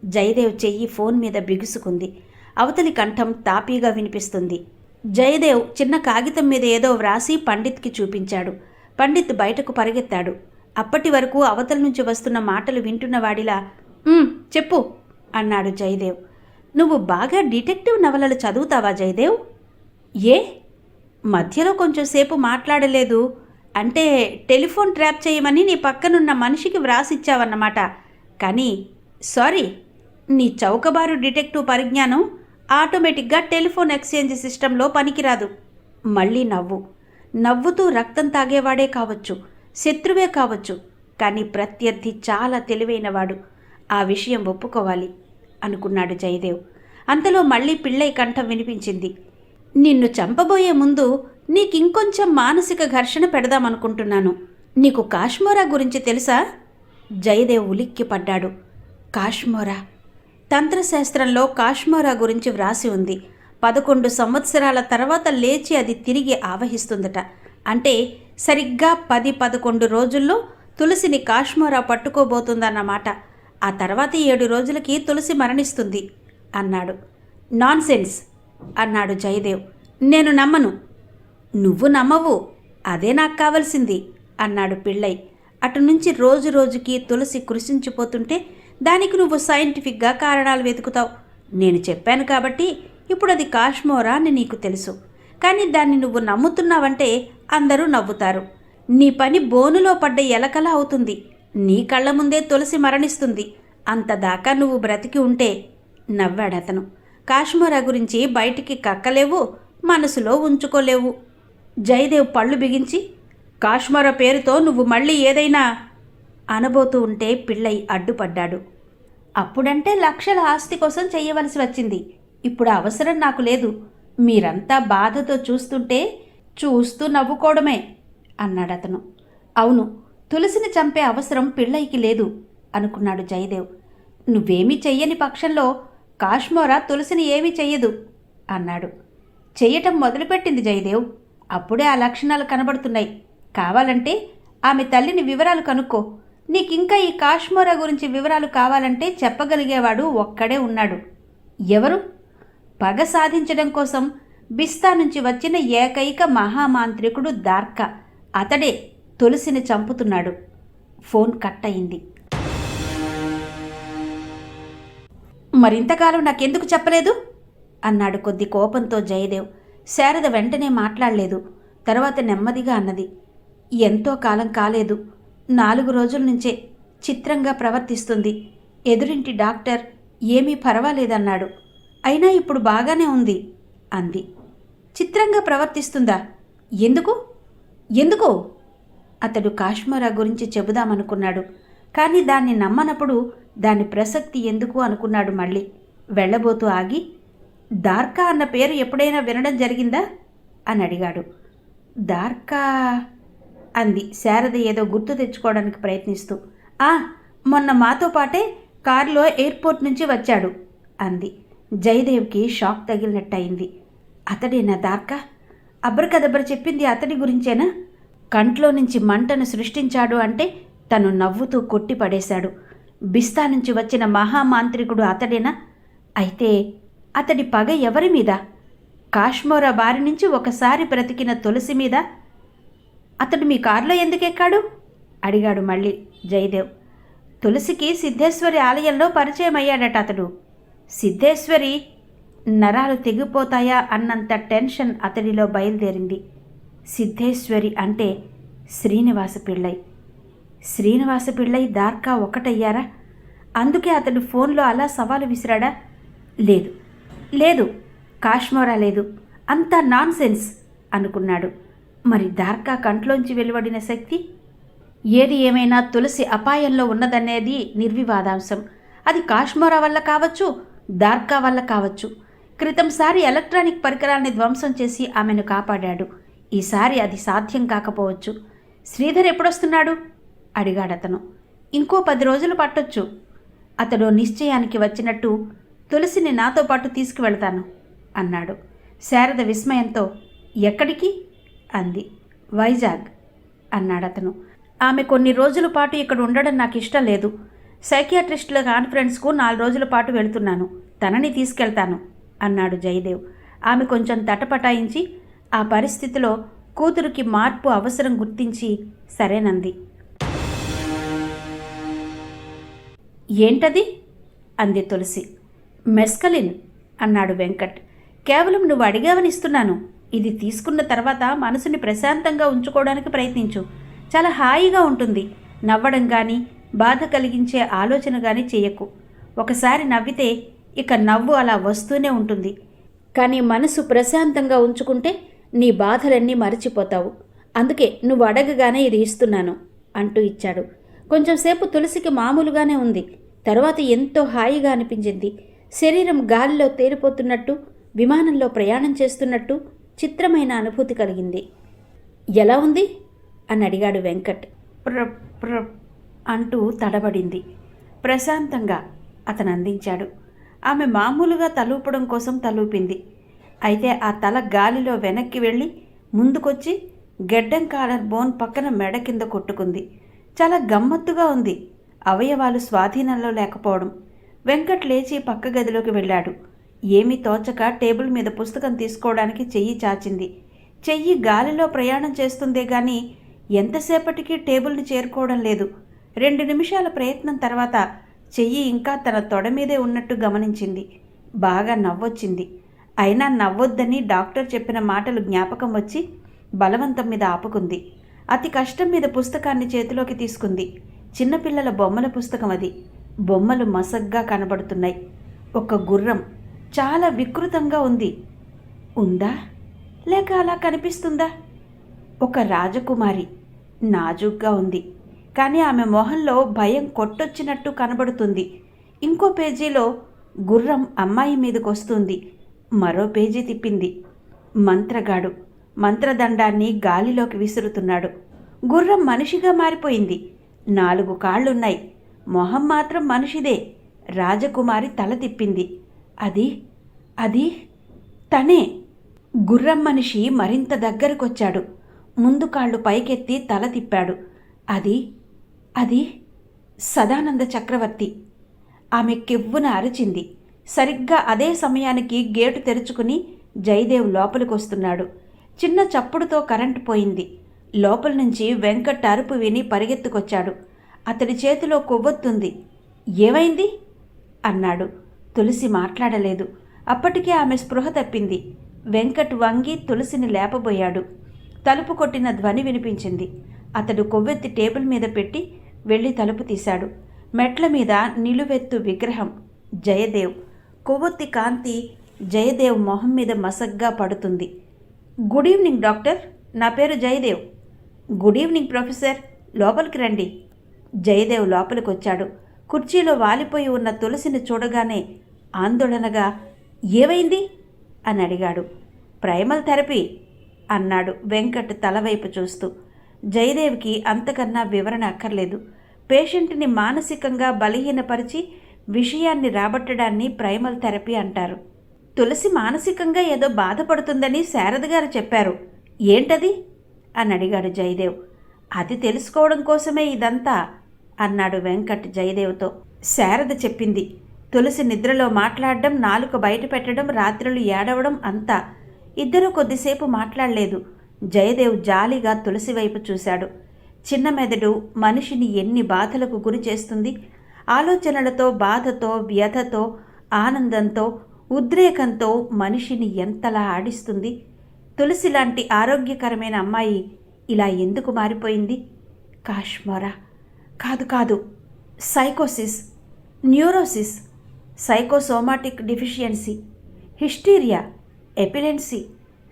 Jayadev చెయ్యి ఫోన్ మీద బిగుసుకుంది. అవతలి కంఠం తాపీగా వినిపిస్తుంది. జయదేవ్ చిన్న కాగితం మీద ఏదో వ్రాసి పండిత్కి చూపించాడు. పండిత్ బయటకు పరిగెత్తాడు. అప్పటి వరకు అవతల నుంచి వస్తున్న మాటలు వింటున్నవాడిలా చెప్పు అన్నాడు జయదేవ్. నువ్వు బాగా డిటెక్టివ్ నవలలు చదువుతావా జయదేవ్? ఏ? మధ్యలో కొంచెంసేపు మాట్లాడలేదు. అంటే టెలిఫోన్ ట్రాప్ చేయమని నీ పక్కనున్న మనిషికి వ్రాసిచ్చావన్నమాట. కానీ సారీ, నీ చౌకబారు డిటెక్టివ్ పరిజ్ఞానం ఆటోమేటిక్గా టెలిఫోన్ ఎక్స్చేంజ్ సిస్టంలో పనికిరాదు. మళ్ళీ నవ్వుతూ రక్తం తాగేవాడే కావచ్చు, శత్రువే కావచ్చు, కానీ ప్రత్యర్థి చాలా తెలివైనవాడు. ఆ విషయం ఒప్పుకోవాలి అనుకున్నాడు జయదేవ్. అంతలో మళ్ళీ పిళ్ళై కంఠం వినిపించింది. నిన్ను చంపబోయే ముందు నీకింకొంచెం మానసిక ఘర్షణ పెడదామనుకుంటున్నాను. నీకు కాశ్మోరా గురించి తెలుసా? జయదేవ్ ఉలిక్కిపడ్డాడు. కాశ్మోరా? తంత్రశాస్త్రంలో కాశ్మోరా గురించి వ్రాసి ఉంది. 11 సంవత్సరాల తర్వాత లేచి అది తిరిగి ఆవహిస్తుందట. అంటే సరిగ్గా 10-11 రోజుల్లో తులసిని కాశ్మోరా పట్టుకోబోతుందన్నమాట. ఆ తర్వాత 7 రోజులకి తులసి మరణిస్తుంది అన్నాడు. నాన్సెన్స్ అన్నాడు జయదేవ్. నేను నమ్మను. నువ్వు నమ్మవు, అదే నాకు కావలసింది అన్నాడు పిళ్ళై. అటు నుంచి రోజు రోజుకి తులసి కృషించిపోతుంటే దానికి నువ్వు సైంటిఫిక్గా కారణాలు వెతుకుతావు. నేను చెప్పాను కాబట్టి ఇప్పుడు అది కాశ్మోరా అని నీకు తెలుసు. కానీ దాన్ని నువ్వు నమ్ముతున్నావంటే అందరూ నవ్వుతారు. నీ పని బోనులో పడ్డ ఎలకలా అవుతుంది. నీ కళ్ళ ముందే తులసి మరణిస్తుంది. అంతదాకా నువ్వు బ్రతికి ఉంటే నవ్వాడతను. కాశ్మోరా గురించి బయటికి కక్కలేవు, మనసులో ఉంచుకోలేవు. జయదేవ్ పళ్ళు బిగించి కాశ్మోరా పేరుతో నువ్వు మళ్ళీ ఏదైనా అనబోతూ ఉంటే పిళ్ళై అడ్డుపడ్డాడు. అప్పుడంటే లక్షల ఆస్తి కోసం చెయ్యవలసి వచ్చింది. ఇప్పుడు అవసరం నాకు లేదు. మీరంతా బాధతో చూస్తుంటే చూస్తూ నవ్వుకోవడమే అన్నాడతను. అవును, తులసిని చంపే అవసరం పిళ్ళైకి లేదు అనుకున్నాడు జయదేవ్. నువ్వేమీ చెయ్యని పక్షంలో కాశ్మోరా తులసిని ఏమీ చెయ్యదు అన్నాడు. చెయ్యటం మొదలుపెట్టింది జయదేవ్. అప్పుడే ఆ లక్షణాలు కనబడుతున్నాయి. కావాలంటే ఆమె తల్లిని వివరాలు కనుక్కో. నీకింకా ఈ కాశ్మోరా గురించి వివరాలు కావాలంటే చెప్పగలిగేవాడు ఒక్కడే ఉన్నాడు. ఎవరు? పగ సాధించడం కోసం బిస్తా నుంచి వచ్చిన ఏకైక మహామాంత్రికుడు దార్కా. అతడే తులసిని చంపుతున్నాడు. ఫోన్ కట్ అయింది. మరింతకాలం నాకెందుకు చెప్పలేదు అన్నాడు కొద్ది కోపంతో జయదేవ్. శారద వెంటనే మాట్లాడలేదు. తర్వాత నెమ్మదిగా అన్నది. ఎంతో కాలం కాలేదు, 4 రోజుల నుంచే చిత్రంగా ప్రవర్తిస్తుంది. ఎదురింటి డాక్టర్ ఏమీ పర్వాలేదన్నాడు. అయినా ఇప్పుడు బాగానే ఉంది అంది. చిత్రంగా ప్రవర్తిస్తుందా? ఎందుకు? అతడు కాశ్మోరా గురించి చెబుదామనుకున్నాడు. కానీ దాన్ని నమ్మనప్పుడు దాని ప్రసక్తి ఎందుకు అనుకున్నాడు. మళ్ళీ వెళ్ళబోతూ ఆగి, దార్కా అన్న పేరు ఎప్పుడైనా వినడం జరిగిందా అని అడిగాడు. దార్కా అంది శారద ఏదో గుర్తు తెచ్చుకోవడానికి ప్రయత్నిస్తూ. మొన్న మాతో పాటే కారులో ఎయిర్పోర్ట్ నుంచి వచ్చాడు అంది. జయదేవ్కి షాక్ తగిలినట్టయింది. అతడేనా దార్కా? అబ్రకదబ్ర చెప్పింది అతడి గురించేనా? కంట్లో నుంచి మంటను సృష్టించాడు అంటే తను నవ్వుతూ కొట్టిపడేశాడు. బిస్తా నుంచి వచ్చిన మహామాంత్రికుడు అతడేనా? అయితే అతడి పగ ఎవరి మీద? కాశ్మోరా బారి నుంచి ఒకసారి బ్రతికిన తులసి మీద. అతడు మీ కారులో ఎందుకెక్కాడు? అడిగాడు మళ్ళీ జయదేవ్. తులసికి సిద్ధేశ్వరి ఆలయంలో పరిచయం అయ్యాడట అతడు. సిద్ధేశ్వరి? నరాలు తెగిపోతాయా అన్నంత టెన్షన్ అతడిలో బయలుదేరింది. సిద్ధేశ్వరి అంటే శ్రీనివాస పిళ్ళై. శ్రీనివాస పిళ్ళై దార్కా ఒకటయ్యారా? అందుకే అతడు ఫోన్లో అలా సవాలు విసిరాడా? లేదు లేదు, కాశ్మోరా లేదు, అంతా నాన్ సెన్స్ అనుకున్నాడు. మరి దార్కా కంట్లోంచి వెలువడిన శక్తి? ఏది ఏమైనా తులసి అపాయంలో ఉన్నదనేది నిర్వివాదాంశం. అది కాశ్మోరా వల్ల కావచ్చు, దార్కా వల్ల కావచ్చు. క్రితంసారి ఎలక్ట్రానిక్ పరికరాల్ని ధ్వంసం చేసి ఆమెను కాపాడాడు. ఈసారి అది సాధ్యం కాకపోవచ్చు. శ్రీధర్ ఎప్పుడొస్తున్నాడు? అడిగాడతను. ఇంకో 10 రోజులు పట్టొచ్చు. అతడు నిశ్చయానికి వచ్చినట్టు తులసిని నాతో పాటు తీసుకువెళ్తాను అన్నాడు. శారద విస్మయంతో ఎక్కడికి అంది. వైజాగ్ అన్నాడతను. ఆమె కొన్ని రోజుల పాటు ఇక్కడ ఉండడం నాకు ఇష్టం లేదు. సైకియాట్రిస్టుల కాన్ఫరెన్స్కు 4 రోజుల పాటు వెళుతున్నాను. తనని తీసుకెళ్తాను అన్నాడు జయదేవ్. ఆమె కొంచెం తటపటాయించి ఆ పరిస్థితిలో కూతురికి మార్పు అవసరం గుర్తించి సరేనంది. ఏంటది? అంది తులసి. మెస్కలిన్ అన్నాడు వెంకట్. కేవలం నువ్వు అడిగావని ఇస్తున్నాను. ఇది తీసుకున్న తర్వాత మనసుని ప్రశాంతంగా ఉంచుకోవడానికి ప్రయత్నించు. చాలా హాయిగా ఉంటుంది. నవ్వడం కానీ బాధ కలిగించే ఆలోచన కానీ చేయకు. ఒకసారి నవ్వితే ఇక నవ్వు అలా వస్తూనే ఉంటుంది. కానీ మనసు ప్రశాంతంగా ఉంచుకుంటే నీ బాధలన్నీ మరచిపోతావు. అందుకే నువ్వు అడగగానే ఇది ఇస్తున్నాను అంటూ ఇచ్చాడు. కొంచెంసేపు తులసికి మామూలుగానే ఉంది. తర్వాత ఎంతో హాయిగా అనిపించింది. శరీరం గాలిలో తేలిపోతున్నట్టు, విమానంలో ప్రయాణం చేస్తున్నట్టు చిత్రమైన అనుభూతి కలిగింది. ఎలా ఉంది అని అడిగాడు వెంకట్. అంటూ తడబడింది. ప్రశాంతంగా అతను అందించాడు. ఆమె మామూలుగా తలూపడం కోసం తలూపింది. అయితే ఆ తల గాలిలో వెనక్కి వెళ్ళి ముందుకొచ్చి గెడ్డం కాలర్ బోన్ పక్కన మెడ కింద కొట్టుకుంది. చాలా గమ్మత్తుగా ఉంది. అవయవాలు స్వాధీనంలో లేకపోవడం. వెంకట్ లేచి పక్క గదిలోకి వెళ్ళాడు. ఏమీ తోచక టేబుల్ మీద పుస్తకం తీసుకోవడానికి చెయ్యి చాచింది. చెయ్యి గాలిలో ప్రయాణం చేస్తుందే గాని ఎంతసేపటికి టేబుల్ని చేరుకోవడం లేదు. 2 నిమిషాల ప్రయత్నం తర్వాత చెయ్యి ఇంకా తన తొడ మీదే ఉన్నట్టు గమనించింది. బాగా నవ్వొచ్చింది. అయినా నవ్వొద్దని డాక్టర్ చెప్పిన మాటలు జ్ఞాపకం వచ్చి బలవంతం మీద ఆపుకుంది. అతి కష్టం మీద పుస్తకాన్ని చేతిలోకి తీసుకుంది. చిన్నపిల్లల బొమ్మల పుస్తకం అది. బొమ్మలు మసగ్గా కనబడుతున్నాయి. ఒక గుర్రం చాలా వికృతంగా ఉంది. ఉందా లేక అలా కనిపిస్తుందా? ఒక రాజకుమారి నాజూగ్గా ఉంది. కానీ ఆమె మొహంలో భయం కొట్టొచ్చినట్టు కనబడుతుంది. ఇంకో పేజీలో గుర్రం అమ్మాయి మీదకొస్తుంది. మరో పేజీ తిప్పింది. మంత్రగాడు మంత్రదండాన్ని గాలిలోకి విసురుతున్నాడు. గుర్రం మనిషిగా మారిపోయింది. 4 కాళ్ళున్నాయి. మొహం మాత్రం మనిషిదే. రాజకుమారి తల తిప్పింది. అది తనే. గుర్రం మనిషి మరింత దగ్గరకొచ్చాడు. ముందు కాళ్ళు పైకెత్తి తల తిప్పాడు. అది సదానంద చక్రవర్తి. ఆమె కెవ్వున అరిచింది. సరిగ్గా అదే సమయానికి గేటు తెరుచుకుని జయదేవ్ లోపలికొస్తున్నాడు. చిన్న చప్పుడుతో కరెంటు పోయింది. లోపల నుంచి వెంకట్ అరుపు విని పరిగెత్తుకొచ్చాడు. అతడి చేతిలో కొవ్వొత్తుంది. ఏమైంది అన్నాడు. తులసి మాట్లాడలేదు. అప్పటికే ఆమె స్పృహ తప్పింది. వెంకట్ వంగి తులసిని లేపబోయాడు. తలుపు కొట్టిన ధ్వని వినిపించింది. అతడు కొవ్వెత్తి టేబుల్ మీద పెట్టి వెళ్ళి తలుపు తీశాడు. మెట్ల మీద నిలువెత్తు విగ్రహం జయదేవ్. కొవ్వొత్తి కాంతి జయదేవ్ మొహం మీద మసగ్గా పడుతుంది. గుడ్ ఈవినింగ్ డాక్టర్, నా పేరు జయదేవ్. గుడ్ ఈవినింగ్ ప్రొఫెసర్, లోపలికి రండి. జయదేవ్ లోపలికొచ్చాడు. కుర్చీలో వాలిపోయి ఉన్న తులసిని చూడగానే ఆందోళనగా ఏమైంది అని అడిగాడు. ప్రైమల్ థెరపీ అన్నాడు వెంకట్ తలవైపు చూస్తూ. జయదేవ్కి అంతకన్నా వివరణ అక్కర్లేదు. పేషెంట్ని మానసికంగా బలహీనపరిచి విషయాన్ని రాబట్టడాన్ని ప్రైమల్ థెరపీ అంటారు. తులసి మానసికంగా ఏదో బాధపడుతుందని శారద గారు చెప్పారు. ఏంటది అని అడిగాడు జయదేవ్. అది తెలుసుకోవడం కోసమే ఇదంతా అన్నాడు వెంకట్ జయదేవ్తో. శారద చెప్పింది. తులసి నిద్రలో మాట్లాడడం, నాలుక బయట పెట్టడం, రాత్రులు ఏడవడం అంతా. ఇద్దరూ కొద్దిసేపు మాట్లాడలేదు. జయదేవ్ జాలిగా తులసి వైపు చూశాడు. చిన్న మెదడు మనిషిని ఎన్ని బాధలకు గురి చేస్తుంది. ఆలోచనలతో, బాధతో, వ్యధతో, ఆనందంతో, ఉద్రేకంతో మనిషిని ఎంతలా ఆడిస్తుంది. తులసి లాంటి ఆరోగ్యకరమైన అమ్మాయి ఇలా ఎందుకు మారిపోయింది? కాశ్మోరా కాదు, సైకోసిస్, neurosis, psychosomatic deficiency, hysteria, epilepsy,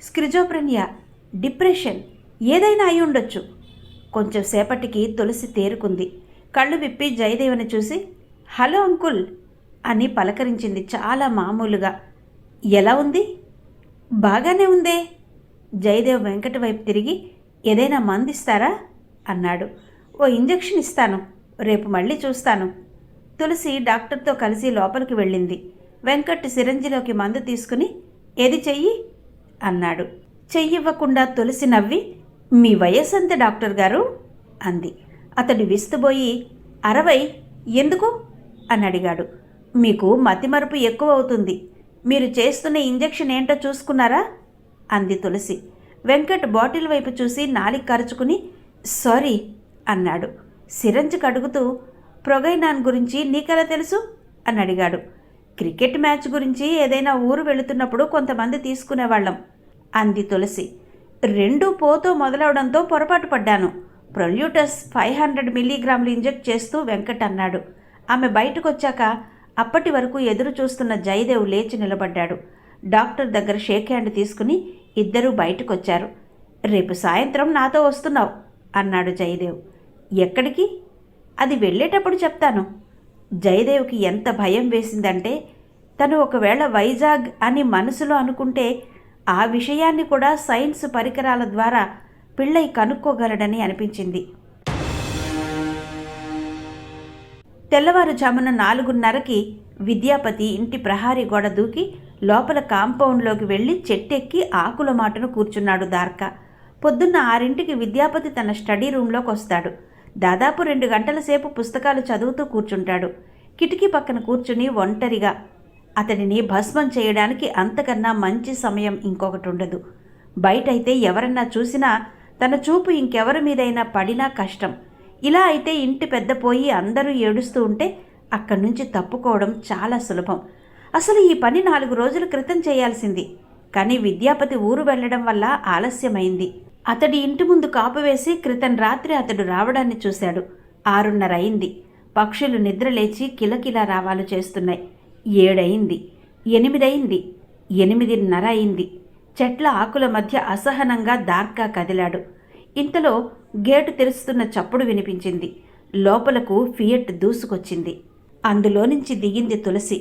schizophrenia, depression ఏదైనా అయి ఉండొచ్చు. కొంచెం సేపటికి తులసి తేరుకుంది. కళ్ళు విప్పి జయదేవుని చూసి హలో అంకుల్ అని పలకరించింది చాలా మామూలుగా. ఎలా ఉంది? బాగానే ఉందే. జయదేవ్ వెంకట వైపు తిరిగి ఏదైనా మందిస్తారా అన్నాడు. ఓ ఇంజెక్షన్ ఇస్తాను, రేపు మళ్ళీ చూస్తాను. తులసి డాక్టర్తో కలిసి లోపలికి వెళ్ళింది. వెంకట్ సిరంజిలోకి మందు తీసుకుని ఏది చెయ్యి అన్నాడు. చెయ్యివ్వకుండా తులసి నవ్వి మీ వయస్సు ఎంత డాక్టర్ గారు అంది. అతడు విస్తుబోయి 60 ఎందుకు అని అడిగాడు. మీకు మతిమరుపు ఎక్కువ అవుతుంది. మీరు చేస్తున్న ఇంజెక్షన్ ఏంటో చూసుకున్నారా అంది తులసి. వెంకట్ బాటిల్ వైపు చూసి నాలిక కరుచుకుని సారీ అన్నాడు. సిరంజ్ కడుగుతూ ప్రొగైనాన్ గురించి నీకెలా తెలుసు అని అడిగాడు. క్రికెట్ మ్యాచ్ గురించి ఏదైనా ఊరు వెళుతున్నప్పుడు కొంతమంది తీసుకునేవాళ్ళం అంది తులసి. 2 పోతో మొదలవడంతో పొరపాటు పడ్డాను. ప్రొల్యూటస్ 500 మిల్లీగ్రాములు ఇంజెక్ట్ చేస్తూ వెంకట్ అన్నాడు. ఆమె బయటకు వచ్చాక అప్పటి వరకు ఎదురు చూస్తున్న జయదేవ్ లేచి నిలబడ్డాడు. డాక్టర్ దగ్గర షేక్ హ్యాండ్ తీసుకుని ఇద్దరూ బయటకొచ్చారు. రేపు సాయంత్రం నాతో వస్తున్నావు అన్నాడు జయదేవ్. ఎక్కడికి? అది వెళ్ళేటప్పుడు చెప్తాను. జయదేవ్కి ఎంత భయం వేసిందంటే తను ఒకవేళ వైజాగ్ అని మనసులో అనుకుంటే ఆ విషయాన్ని కూడా సైన్స్ పరికరాల ద్వారా పిళ్ళై కనుక్కోగలడని అనిపించింది. తెల్లవారుజామున 4:30కి విద్యాపతి ఇంటి ప్రహారీ గోడ దూకి లోపల కాంపౌండ్లోకి వెళ్ళి చెట్టెక్కి ఆకుల మాటన కూర్చున్నాడు దార్కా. పొద్దున్న 6ంటికి విద్యాపతి తన స్టడీ రూంలోకి వస్తాడు. దాదాపు 2 గంటల సేపు పుస్తకాలు చదువుతూ కూర్చుంటాడు. కిటికీ పక్కన కూర్చుని ఒంటరిగా. అతడిని భస్మం చేయడానికి అంతకన్నా మంచి సమయం ఇంకొకటి ఉండదు. బయటైతే ఎవరన్నా చూసినా తన చూపు ఇంకెవరి మీదైనా పడినా కష్టం. ఇలా అయితే ఇంటి పెద్ద పోయి అందరూ ఏడుస్తూ ఉంటే అక్కడి నుంచి తప్పుకోవడం చాలా సులభం. అసలు ఈ పని 4 రోజుల క్రితం చేయాల్సింది. కానీ విద్యాపతి ఊరు వెళ్లడం వల్ల ఆలస్యమైంది. అతడి ఇంటి ముందు కాపు వేసి క్రితం రాత్రి అతడు రావడాన్ని చూశాడు. 6:30 అయింది. పక్షులు నిద్రలేచి కిలకిలా రావాలు చేస్తున్నాయి. 7 అయింది. 8 అయింది. 8:30 అయింది. చెట్ల ఆకుల మధ్య అసహనంగా దార్కా కదిలాడు. ఇంతలో గేటు తెరుస్తున్న చప్పుడు వినిపించింది. లోపలకు ఫియట్ దూసుకొచ్చింది. అందులో నుంచి దిగింది తులసి.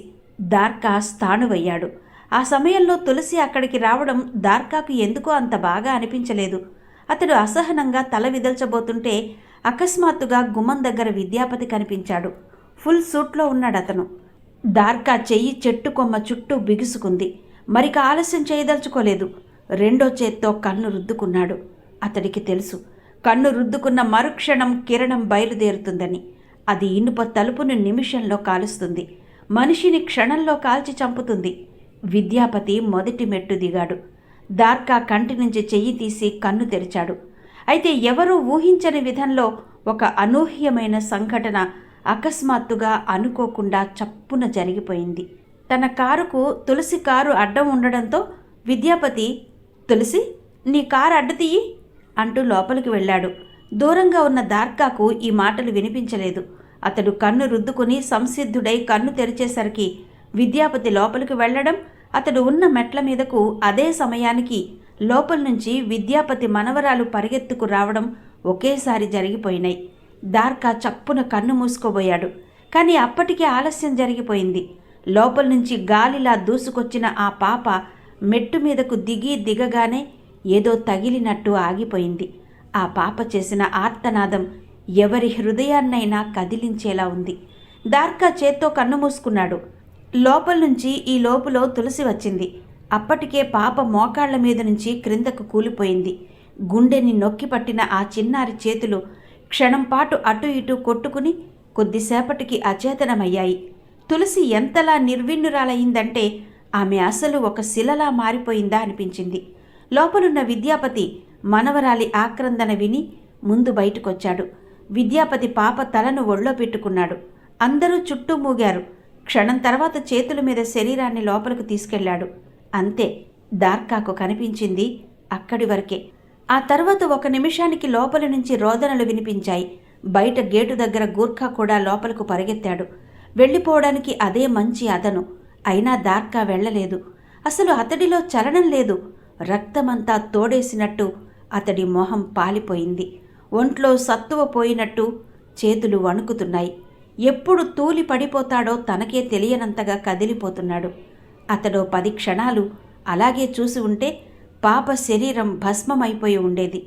దార్కా స్థాణువయ్యాడు. ఆ సమయంలో తులసి అక్కడికి రావడం దార్కాకు ఎందుకో అంత బాగా అనిపించలేదు. అతడు అసహనంగా తల విదల్చబోతుంటే అకస్మాత్తుగా గుమ్మం దగ్గర విద్యాపతి కనిపించాడు. ఫుల్ సూట్లో ఉన్నాడతను. దార్కా చెయ్యి చెట్టు కొమ్మ చుట్టూ బిగుసుకుంది. మరిక ఆలస్యం చేయదలుచుకోలేదు. రెండో చేత్తో కన్ను రుద్దుకున్నాడు. అతడికి తెలుసు, కన్ను రుద్దుకున్న మరుక్షణం కిరణం బయలుదేరుతుందని. అది ఇనుప తలుపును నిమిషంలో కాలుస్తుంది. మనిషిని క్షణంలో కాల్చి చంపుతుంది. విద్యాపతి మొదటి మెట్టు దిగాడు. దార్కా కంటి నుంచి చెయ్యి తీసి కన్ను తెరిచాడు. అయితే ఎవరూ ఊహించని విధంలో ఒక అనూహ్యమైన సంఘటన అకస్మాత్తుగా అనుకోకుండా చప్పున జరిగిపోయింది. తన కారుకు తులసి కారు అడ్డం ఉండడంతో విద్యాపతి, తులసి నీ కారు అడ్డుతీయి అంటూ లోపలికి వెళ్ళాడు. దూరంగా ఉన్న దార్కాకు ఈ మాటలు వినిపించలేదు. అతడు కన్ను రుద్దుకుని సంసిద్ధుడై కన్ను తెరిచేసరికి విద్యాపతి లోపలికి వెళ్లడం, అతడు ఉన్న మెట్ల మీదకు అదే సమయానికి లోపల నుంచి విద్యాపతి మనవరాలు పరిగెత్తుకు రావడం ఒకేసారి జరిగిపోయినాయి. దార్కా చప్పున కన్ను మూసుకోబోయాడు. కానీ అప్పటికే ఆలస్యం జరిగిపోయింది. లోపల నుంచి గాలిలా దూసుకొచ్చిన ఆ పాప మెట్టు మీదకు దిగగానే ఏదో తగిలినట్టు ఆగిపోయింది. ఆ పాప చేసిన ఆర్తనాదం ఎవరి హృదయాన్నైనా కదిలించేలా ఉంది. దార్కా చేత్తో కన్ను మూసుకున్నాడు. లోపల నుంచి ఈ లోపులో తులసి వచ్చింది. అప్పటికే పాప మోకాళ్ల మీద నుంచి క్రిందకు కూలిపోయింది. గుండెని నొక్కి పట్టిన ఆ చిన్నారి చేతులు క్షణం పాటు అటు ఇటు కొట్టుకుని కొద్దిసేపటికి అచేతనమయ్యాయి. తులసి ఎంతలా నిర్విన్నురాలయ్యిందంటే ఆమె అసలు ఒక శిలలా మారిపోయిందా అనిపించింది. లోపలున్న విద్యాపతి మనవరాలి ఆక్రందన విని ముందు బయటకొచ్చాడు. విద్యాపతి పాప తలను ఒళ్ళో పెట్టుకున్నాడు. అందరూ చుట్టూ మూగారు. క్షణం తర్వాత చేతుల మీద శరీరాన్ని లోపలికి తీసుకెళ్లాడు. అంతే, దార్కాకు కనిపించింది అక్కడి వరకే. ఆ తర్వాత 1 నిమిషానికి లోపలి నుంచి రోదనలు వినిపించాయి. బయట గేటు దగ్గర గూర్ఖా కూడా లోపలకు పరిగెత్తాడు. వెళ్ళిపోవడానికి అదే మంచి అదను. అయినా దార్కా వెళ్ళలేదు. అసలు అతడిలో చలనం లేదు. రక్తమంతా తోడేసినట్టు అతడి మొహం పాలిపోయింది. ఒంట్లో సత్తువ పోయినట్టు చేతులు వణుకుతున్నాయి. ఎప్పుడు తూలి పడిపోతాడో తనకే తెలియనంతగా కదిలిపోతున్నాడు. అతడో 10 క్షణాలు అలాగే చూసి ఉంటే పాప శరీరం భస్మమైపోయి ఉండేది.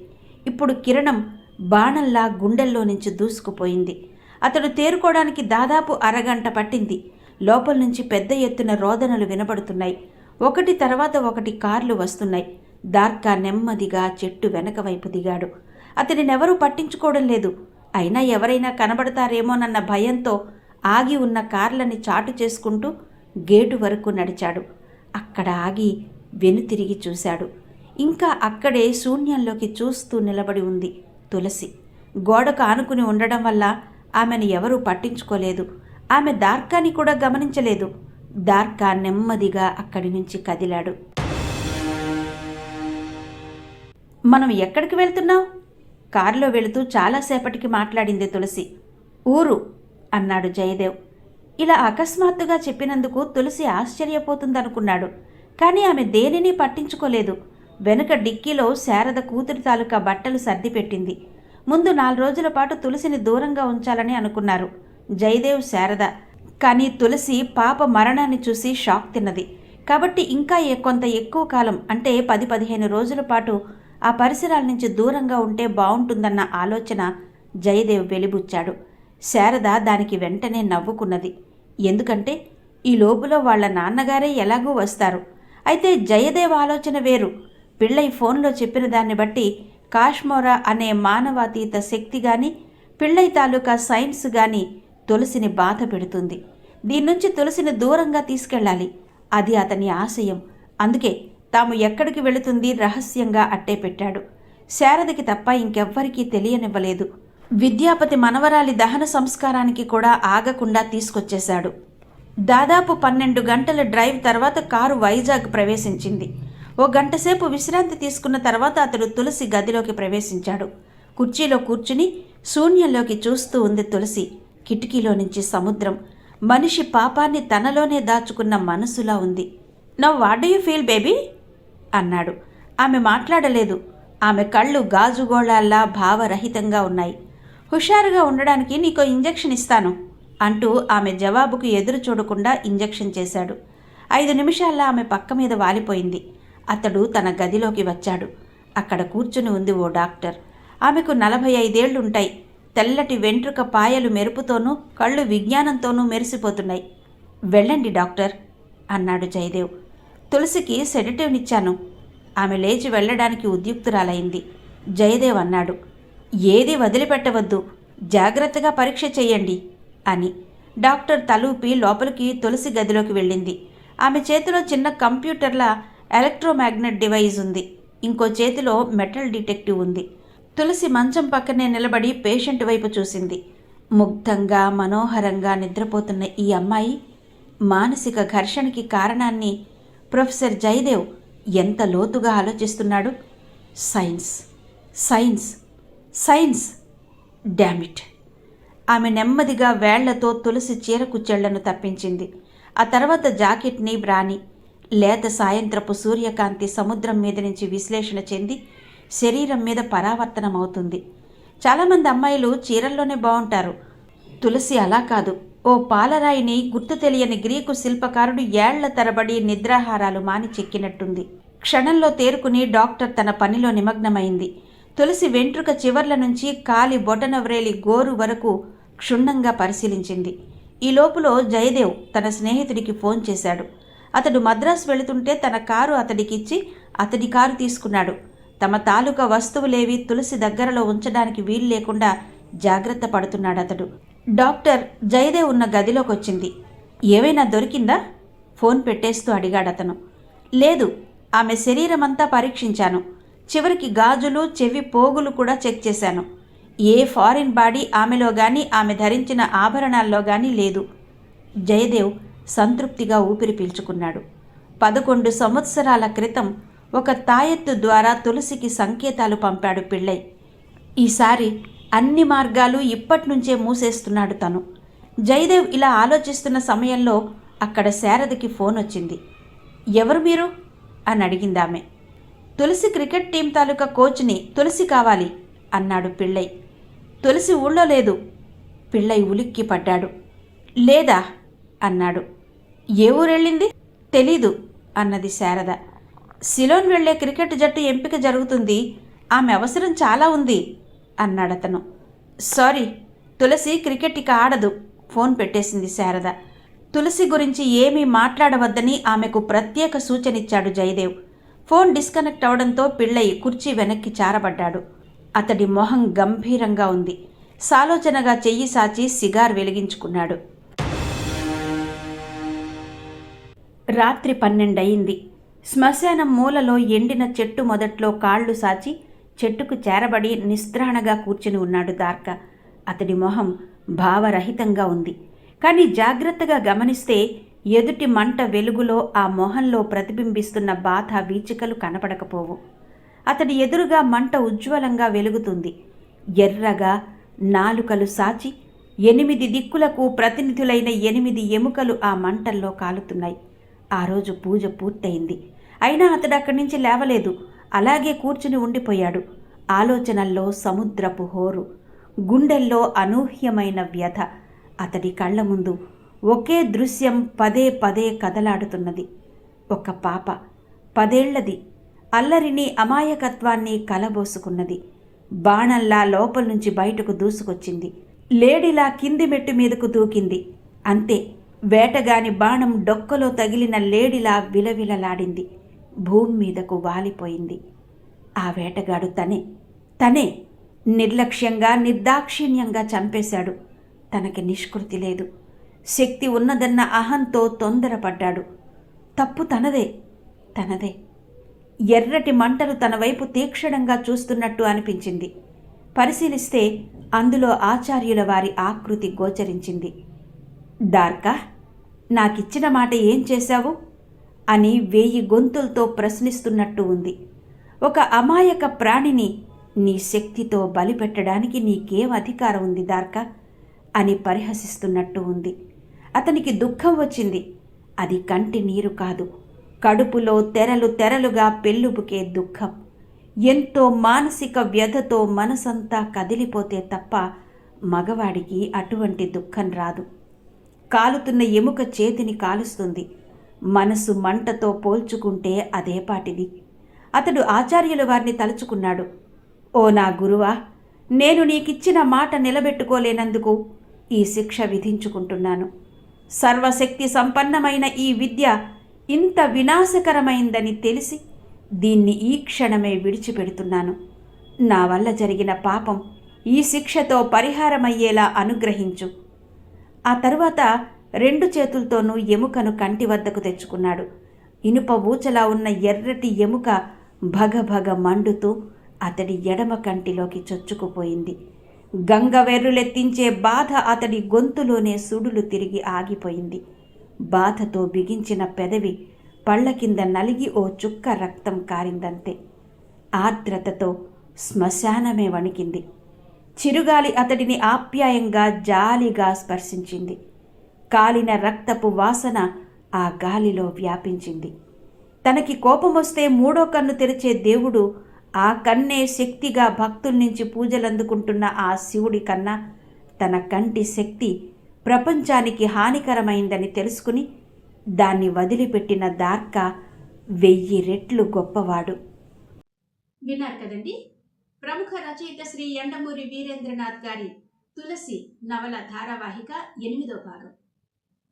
ఇప్పుడు కిరణం బాణంలా గుండెల్లో నుంచి దూసుకుపోయింది. అతడు తేరుకోవడానికి దాదాపు అరగంట పట్టింది. లోపల నుంచి పెద్ద ఎత్తున రోదనలు వినబడుతున్నాయి. ఒకటి తర్వాత ఒకటి కార్లు వస్తున్నాయి. దార్కా నెమ్మదిగా చెట్టు వెనక వైపు దిగాడు. అతడినెవరూ పట్టించుకోవడం లేదు. అయినా ఎవరైనా కనబడతారేమోనన్న భయంతో ఆగి ఉన్న కార్లని చాటు చేసుకుంటూ గేటు వరకు నడిచాడు. అక్కడ ఆగి వెనుతిరిగి చూశాడు. ఇంకా అక్కడే శూన్యంలోకి చూస్తూ నిలబడి ఉంది తులసి. గోడకు ఆనుకుని ఉండడం వల్ల ఆమెను ఎవరూ పట్టించుకోలేదు. ఆమె దార్కాని కూడా గమనించలేదు. దార్కా నెమ్మదిగా అక్కడి నుంచి కదిలాడు. మనం ఎక్కడికి వెళ్తున్నావు? కారులో వెళుతూ చాలాసేపటికి మాట్లాడింది తులసి. ఊరు అన్నాడు జయదేవ్. ఇలా అకస్మాత్తుగా చెప్పినందుకు తులసి ఆశ్చర్యపోతుందనుకున్నాడు. కానీ ఆమె దేనిని పట్టించుకోలేదు. వెనుక డిక్కీలో శారద కూతురి తాలూకా బట్టలు సర్దిపెట్టింది. ముందు 4 రోజుల పాటు తులసిని దూరంగా ఉంచాలని అనుకున్నారు జయదేవ్, శారద. కానీ తులసి పాప మరణాన్ని చూసి షాక్ తిన్నది. కాబట్టి ఇంకా కొంత ఎక్కువ కాలం, అంటే 10-15 రోజుల పాటు ఆ పరిసరాల నుంచి దూరంగా ఉంటే బాగుంటుందన్న ఆలోచన జయదేవ్ వెలిబుచ్చాడు. శారద దానికి వెంటనే నవ్వుకున్నది. ఎందుకంటే ఈ లోపులో వాళ్ల నాన్నగారే ఎలాగూ వస్తారు. అయితే జయదేవ్ ఆలోచన వేరు. పిళ్ళై ఫోన్లో చెప్పిన దాన్ని బట్టి కాశ్మోరా అనే మానవాతీత శక్తి గాని, పిళ్ళై తాలూకా సైన్స్ గాని తులసిని బాధ పెడుతుంది. దీని నుంచి తులసిని దూరంగా తీసుకెళ్ళాలి. అది అతని ఆశయం. అందుకే తాము ఎక్కడికి వెళుతుంది రహస్యంగా అట్టే పెట్టాడు. శారదకి తప్ప ఇంకెవ్వరికీ తెలియనివ్వలేదు. విద్యాపతి మనవరాలి దహన సంస్కారానికి కూడా ఆగకుండా తీసుకొచ్చేశాడు. దాదాపు 12 గంటల డ్రైవ్ తర్వాత కారు వైజాగ్ ప్రవేశించింది. 1 గంటసేపు విశ్రాంతి తీసుకున్న తర్వాత అతడు తులసి గదిలోకి ప్రవేశించాడు. కుర్చీలో కూర్చుని శూన్యంలోకి చూస్తూ ఉంది తులసి. కిటికీలో నుంచి సముద్రం. మనిషి పాపాన్ని తనలోనే దాచుకున్న మనసులా ఉంది. Now what do you feel baby అన్నాడు. ఆమె మాట్లాడలేదు. ఆమె కళ్ళు గాజుగోళాల్లా భావరహితంగా ఉన్నాయి. హుషారుగా ఉండడానికి నీకో ఇంజెక్షన్ ఇస్తాను అంటూ ఆమె జవాబుకు ఎదురు చూడకుండా ఇంజెక్షన్ చేశాడు. 5 నిమిషాల్లో ఆమె పక్క మీద వాలిపోయింది. అతడు తన గదిలోకి వచ్చాడు. అక్కడ కూర్చుని ఉంది ఓ డాక్టర్. ఆమెకు 45 ఏళ్లుంటాయి. తెల్లటి వెంట్రుక పాయలు మెరుపుతోనూ కళ్ళు విజ్ఞానంతోనూ మెరిసిపోతున్నాయి. వెళ్ళండి డాక్టర్ అన్నాడు జయదేవ్. తులసికి సెడటివ్నిచ్చాను. ఆమె లేచి వెళ్ళడానికి ఉద్యుక్తురాలైంది. జయదేవ్ అన్నాడు, ఏదీ వదిలిపెట్టవద్దు, జాగ్రత్తగా పరీక్ష చెయ్యండి అని. డాక్టర్ తలూపి లోపలికి తులసి గదిలోకి వెళ్ళింది. ఆమె చేతిలో చిన్న కంప్యూటర్లా ఎలక్ట్రోమాగ్నెట్ డివైజ్ ఉంది. ఇంకో చేతిలో మెటల్ డిటెక్టివ్ ఉంది. తులసి మంచం పక్కనే నిలబడి పేషెంట్ వైపు చూసింది. ముగ్ధంగా మనోహరంగా నిద్రపోతున్న ఈ అమ్మాయి మానసిక ఘర్షణకి కారణాన్ని ప్రొఫెసర్ జయదేవ్ ఎంత లోతుగా ఆలోచిస్తున్నాడు. Science, science, science, damn it. ఆమె నెమ్మదిగా వేళ్లతో తులసి చీర కుచ్చెళ్లను తప్పించింది. ఆ తర్వాత జాకెట్ని, బ్రాని. లేత సాయంత్రపు సూర్యకాంతి సముద్రం మీద నుంచి విశ్లేషణ చెంది శరీరం మీద పరావర్తనమవుతుంది. చాలామంది అమ్మాయిలు చీరల్లోనే బాగుంటారు. తులసి అలా కాదు. ఓ పాలరాయిని గుర్తు తెలియని గ్రీకు శిల్పకారుడు ఏళ్ల తరబడి నిద్రాహారాలు మాని చెక్కినట్టుంది. క్షణంలో తేరుకుని డాక్టర్ తన పనిలో నిమగ్నమైంది. తులసి వెంట్రుక చివర్ల నుంచి కాలి బొటనవ్రేలి గోరు వరకు క్షుణ్ణంగా పరిశీలించింది. ఈ లోపులో జయదేవ్ తన స్నేహితుడికి ఫోన్ చేశాడు. అతడు మద్రాసు వెళుతుంటే తన కారు అతడికిచ్చి అతడి కారు తీసుకున్నాడు. తమ తాలూకా వస్తువులేవి తులసి దగ్గరలో ఉంచడానికి వీలు లేకుండా జాగ్రత్త పడుతున్నాడతడు. డాక్టర్ జయదేవ్ ఉన్న గదిలోకొచ్చింది. ఏవైనా దొరికిందా? ఫోన్ పెట్టేస్తూ అడిగాడతను. లేదు, ఆమె శరీరమంతా పరీక్షించాను. చివరికి గాజులు, చెవి పోగులు కూడా చెక్ చేశాను. ఏ ఫారిన్ బాడీ ఆమెలో గాని, ఆమె ధరించిన ఆభరణాల్లో గాని లేదు. జయదేవ్ సంతృప్తిగా ఊపిరి పీల్చుకున్నాడు. 11 సంవత్సరాల క్రితం ఒక తాయెత్తు ద్వారా తులసికి సంకేతాలు పంపాడు పిళ్ళై. ఈసారి అన్ని మార్గాలు ఇప్పట్నుంచే మూసేస్తున్నాడు తను. జయదేవ్ ఇలా ఆలోచిస్తున్న సమయంలో అక్కడ శారదకి ఫోన్ వచ్చింది. ఎవరు మీరు అని అడిగిందామె. తులసి క్రికెట్ టీం తాలూకా కోచ్ని, తులసి కావాలి అన్నాడు పిళ్ళై. తులసి ఊళ్ళో లేదు. పిళ్ళై ఉలిక్కి పడ్డాడు. లేదా అన్నాడు. ఏ ఊరెళ్ళింది? తెలీదు అన్నది శారద. సిలోన్ వెళ్లే క్రికెట్ జట్టు ఎంపిక జరుగుతుంది. ఆమె అవసరం చాలా ఉంది అన్నాడతను. సారీ, తులసి క్రికెట్ ఇక ఆడదు. ఫోన్ పెట్టేసింది శారద. తులసి గురించి ఏమీ మాట్లాడవద్దని ఆమెకు ప్రత్యేక సూచనిచ్చాడు జయదేవ్. ఫోన్ డిస్కనెక్ట్ అవడంతో పిళ్ళై కుర్చీ వెనక్కి చారబడ్డాడు. అతడి మొహం గంభీరంగా ఉంది. సాలోచనగా చెయ్యి సాచి సిగార్ వెలిగించుకున్నాడు. రాత్రి 12 అయింది. శ్మశానం మూలలో ఎండిన చెట్టు మొదట్లో కాళ్ళు సాచి చెట్టుకు చేరబడి నిస్త్రాణగా కూర్చుని ఉన్నాడు దార్క. అతడి మొహం భావరహితంగా ఉంది. కానీ జాగ్రత్తగా గమనిస్తే ఎదుటి మంట వెలుగులో ఆ మొహంలో ప్రతిబింబిస్తున్న బాధ వీచికలు కనపడకపోవు. అతడి ఎదురుగా మంట ఉజ్వలంగా వెలుగుతుంది. ఎర్రగా నాలుకలు సాచి 8 దిక్కులకు ప్రతినిధులైన 8 ఎముకలు ఆ మంటల్లో కాలుతున్నాయి. ఆ రోజు పూజ పూర్తయింది. అయినా అతడు అక్కడి నుంచి లేవలేదు. అలాగే కూర్చుని ఉండిపోయాడు. ఆలోచనల్లో సముద్రపు హోరు, గుండెల్లో అనూహ్యమైన వ్యధ. అతడి కళ్ళ ముందు ఒకే దృశ్యం పదే పదే కదలాడుతున్నది. ఒక పాప, 10 ఏళ్లది, అల్లరిని అమాయకత్వాన్ని కలబోసుకున్నది. బాణంలా లోపల నుంచి బయటకు దూసుకొచ్చింది. లేడిలా కింది మెట్టు మీదకు దూకింది. అంతే, వేటగాని బాణం డొక్కలో తగిలిన లేడిలా విలవిలలాడింది. భూమి మీదకు వాలిపోయింది. ఆ వేటగాడు తనే నిర్లక్ష్యంగా, నిర్దాక్షిణ్యంగా చంపేశాడు. తనకి నిష్కృతి లేదు. శక్తి ఉన్నదన్న అహంతో తొందరపడ్డాడు. తప్పు తనదే. ఎర్రటి మంటలు తన వైపు తీక్షణంగా చూస్తున్నట్టు అనిపించింది. పరిశీలిస్తే అందులో ఆచార్యుల వారి ఆకృతి గోచరించింది. దార్కా, నాకిచ్చిన మాట ఏం చేశావు అని 1000 గొంతులతో ప్రశ్నిస్తున్నట్టు ఉంది. ఒక అమాయక ప్రాణిని నీ శక్తితో బలిపెట్టడానికి నీకేం అధికారం ఉంది దార్కా అని పరిహసిస్తున్నట్టు ఉంది. అతనికి దుఃఖం వచ్చింది. అది కంటి నీరు కాదు, కడుపులో తెరలుగా పెళ్ళుబుకే దుఃఖం. ఎంతో మానసిక వ్యధతో మనసంతా కదిలిపోతే తప్ప మగవాడికి అటువంటి దుఃఖం రాదు. కాలుతున్న ఎముక చేతిని కాలుస్తుంది. మనసు మంటతో పోల్చుకుంటే అదేపాటిది. అతడు ఆచార్యుల వారిని తలుచుకున్నాడు. ఓ నా గురువా, నేను నీకిచ్చిన మాట నిలబెట్టుకోలేనందుకు ఈ శిక్ష విధించుకుంటున్నాను. సర్వశక్తి సంపన్నమైన ఈ విద్య ఇంత వినాశకరమైందని తెలిసి దీన్ని ఈ క్షణమే విడిచిపెడుతున్నాను. నా వల్ల జరిగిన పాపం ఈ శిక్షతో పరిహారమయ్యేలా అనుగ్రహించు. ఆ తరువాత 2 చేతులతోనూ ఎముకను కంటి వద్దకు తెచ్చుకున్నాడు. ఇనుప ఊచలా ఉన్న ఎర్రటి ఎముక భగభగ మండుతూ అతడి ఎడమ కంటిలోకి చొచ్చుకుపోయింది. గంగవెర్రులెత్తించే బాధ అతడి గొంతులోనే సుడులు తిరిగి ఆగిపోయింది. బాధతో బిగించిన పెదవి పళ్ల కింద నలిగి ఓ చుక్క రక్తం కారిందంతే. ఆర్ద్రతతో శ్మశానమే వణికింది. చిరుగాలి అతడిని ఆప్యాయంగా జాలిగా స్పర్శించింది. కాలిన రక్తపు వాసన ఆ గాలిలో వ్యాపించింది. తనకి కోపమొస్తే 3వ కన్ను తెరిచే దేవుడు ఆ కన్నే శక్తిగా భక్తుల్నించి పూజలందుకుంటున్న ఆ శివుడి కన్నా తన కంటి శక్తి ప్రపంచానికి హానికరమైందని తెలుసుకుని దాన్ని వదిలిపెట్టిన దార్క 1000 రెట్లు గొప్పవాడు. విన్నారు కదండి. ప్రముఖ రచయిత శ్రీ యండమూరి వీరేంద్రనాథ్ గారి తులసి నవల ధారావాహిక 8వ భాగం.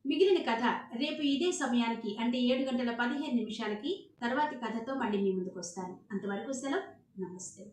మిగిలిన కథ రేపు ఇదే సమయానికి అంటే 7:15 తర్వాతి కథతో మళ్ళీ మీ ముందుకు వస్తాను. అంతవరకు సెలవు. నమస్తే.